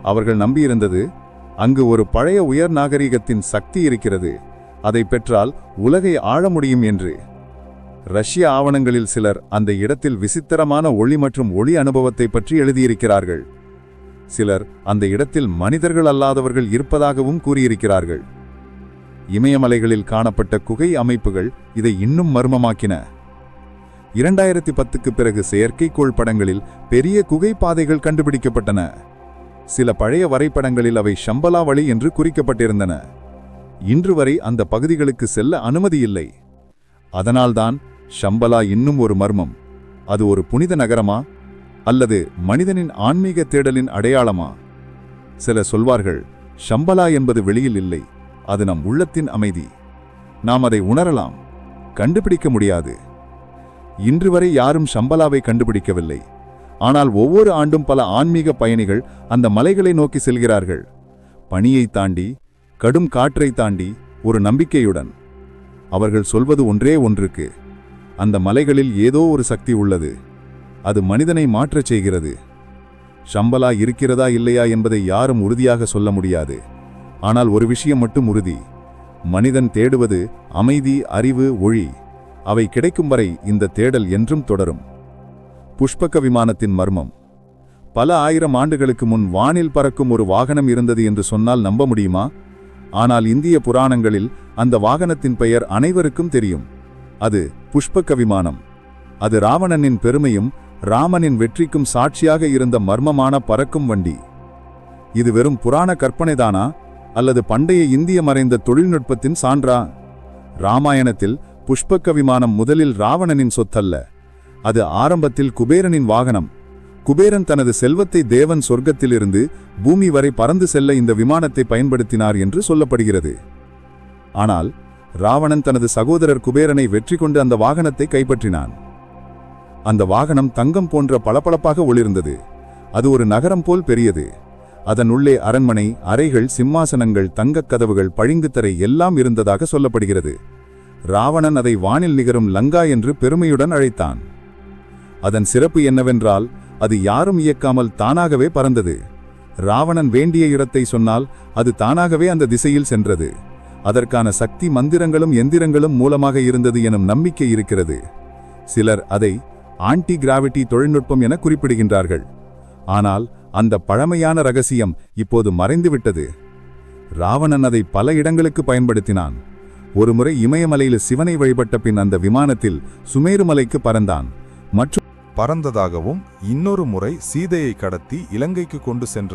அவர்கள் நம்பியிருந்தது, அங்கு ஒரு பழைய உயர் நாகரிகத்தின் சக்தி இருக்கிறது, அதை பெற்றால் உலகை ஆள முடியும் என்று. ரஷ்ய ஆவணங்களில் சிலர் அந்த இடத்தில் விசித்திரமான ஒளி மற்றும் ஒளி அனுபவத்தை பற்றி எழுதியிருக்கிறார்கள். சிலர் அந்த இடத்தில் மனிதர்கள் அல்லாதவர்கள் இருப்பதாகவும் கூறியிருக்கிறார்கள். இமயமலைகளில் காணப்பட்ட குகை அமைப்புகள் இதை இன்னும் மர்மமாக்கின. 2010க்கு பிறகு செயற்கைக்கோள் படங்களில் பெரிய குகை பாதைகள் கண்டுபிடிக்கப்பட்டன. சில பழைய வரைபடங்களில் அவை ஷம்பலா வழி என்று குறிக்கப்பட்டிருந்தன. இன்று வரை அந்த பகுதிகளுக்கு செல்ல அனுமதி இல்லை. அதனால்தான் ஷம்பலா இன்னும் ஒரு மர்மம். அது ஒரு புனித நகரமா அல்லது மனிதனின் ஆன்மீக தேடலின் அடையாளமா? சிலர் சொல்வார்கள், ஷம்பலா என்பது வெளியில் இல்லை, அது நம் உள்ளத்தின் அமைதி. நாம் அதை உணரலாம், கண்டுபிடிக்க முடியாது. இன்று வரை யாரும் ஷம்பலாவை கண்டுபிடிக்கவில்லை. ஆனால் ஒவ்வொரு ஆண்டும் பல ஆன்மீக பயணிகள் அந்த மலைகளை நோக்கி செல்கிறார்கள். பனியை தாண்டி, கடும் காற்றை தாண்டி, ஒரு நம்பிக்கையுடன். அவர்கள் சொல்வது ஒன்றே ஒன்றுக்கு, அந்த மலைகளில் ஏதோ ஒரு சக்தி உள்ளது, அது மனிதனை மாற்றச் செய்கிறது. ஷம்பலா இருக்கிறதா இல்லையா என்பதை யாரும் உறுதியாக சொல்ல முடியாது. ஆனால் ஒரு விஷயம் மட்டும் உறுதி, மனிதன் தேடுவது அமைதி, அறிவு, ஒளி. அவை கிடைக்கும் வரை இந்த தேடல் என்றும் தொடரும். புஷ்பக விமானத்தின் மர்மம். பல ஆயிரம் ஆண்டுகளுக்கு முன் வானில் பறக்கும் ஒரு வாகனம் இருந்தது என்று சொன்னால் நம்ப முடியுமா? ஆனால் இந்திய புராணங்களில் அந்த வாகனத்தின் பெயர் அனைவருக்கும் தெரியும். அது புஷ்பக விமானம். அது ராவணனின் பெருமையும் ராமனின் வெற்றிக்கும் சாட்சியாக இருந்த மர்மமான பறக்கும் வண்டி. இது வெறும் புராண கற்பனைதானா அல்லது பண்டைய இந்திய மறைந்த தொழில்நுட்பத்தின் சான்றா? ராமாயணத்தில் புஷ்பக விமானம் முதலில் ராவணனின் சொத்தல்ல, அது ஆரம்பத்தில் குபேரனின் வாகனம். குபேரன் தனது செல்வத்தை தேவன் சொர்க்கத்திலிருந்து பூமி வரை பறந்து செல்ல இந்த விமானத்தை பயன்படுத்தினார் என்று சொல்லப்படுகிறது. ஆனால் ராவணன் தனது சகோதரர் குபேரனை வெற்றி கொண்டு அந்த வாகனத்தை கைப்பற்றினான். அந்த வாகனம் தங்கம் போன்ற பளபளப்பாக ஒளிர்ந்தது. அது ஒரு நகரம் போல் பெரியது. அதன் உள்ளே அரண்மனை, அறைகள், சிம்மாசனங்கள், தங்கக் கதவுகள், பளிங்குத்தரை எல்லாம் இருந்ததாக சொல்லப்படுகிறது. ராவணன் அதை வானில் நிகரும் லங்கா என்று பெருமையுடன் அழைத்தான். அதன் சிறப்பு என்னவென்றால், அது யாரும் இயக்காமல் தானாகவே பறந்தது. ராவணன் வேண்டிய இடத்தை சொன்னால் அது தானாகவே அந்த திசையில் சென்றது. அதற்கான சக்தி மந்திரங்களும் எந்திரங்களும் மூலமாக இருந்தது எனும் நம்பிக்கை இருக்கிறது. சிலர் அதை ஆன்டி கிராவிட்டி தொழில்நுட்பம் என குறிப்பிடுகின்றார்கள். ஆனால் அந்த பழமையான ரகசியம் இப்போது மறைந்துவிட்டது. ராவணன் அதை பல இடங்களுக்கு பயன்படுத்தினான். ஒருமுறை இமயமலையில் சிவனை வழிபட்ட பின் அந்த விமானத்தில் சுமேரு மலைக்கு பறந்தான். மற்றும் பறந்ததாகவும் இன்னொரு முறை சீதையை கடத்தி இலங்கைக்கு கொண்டு சென்ற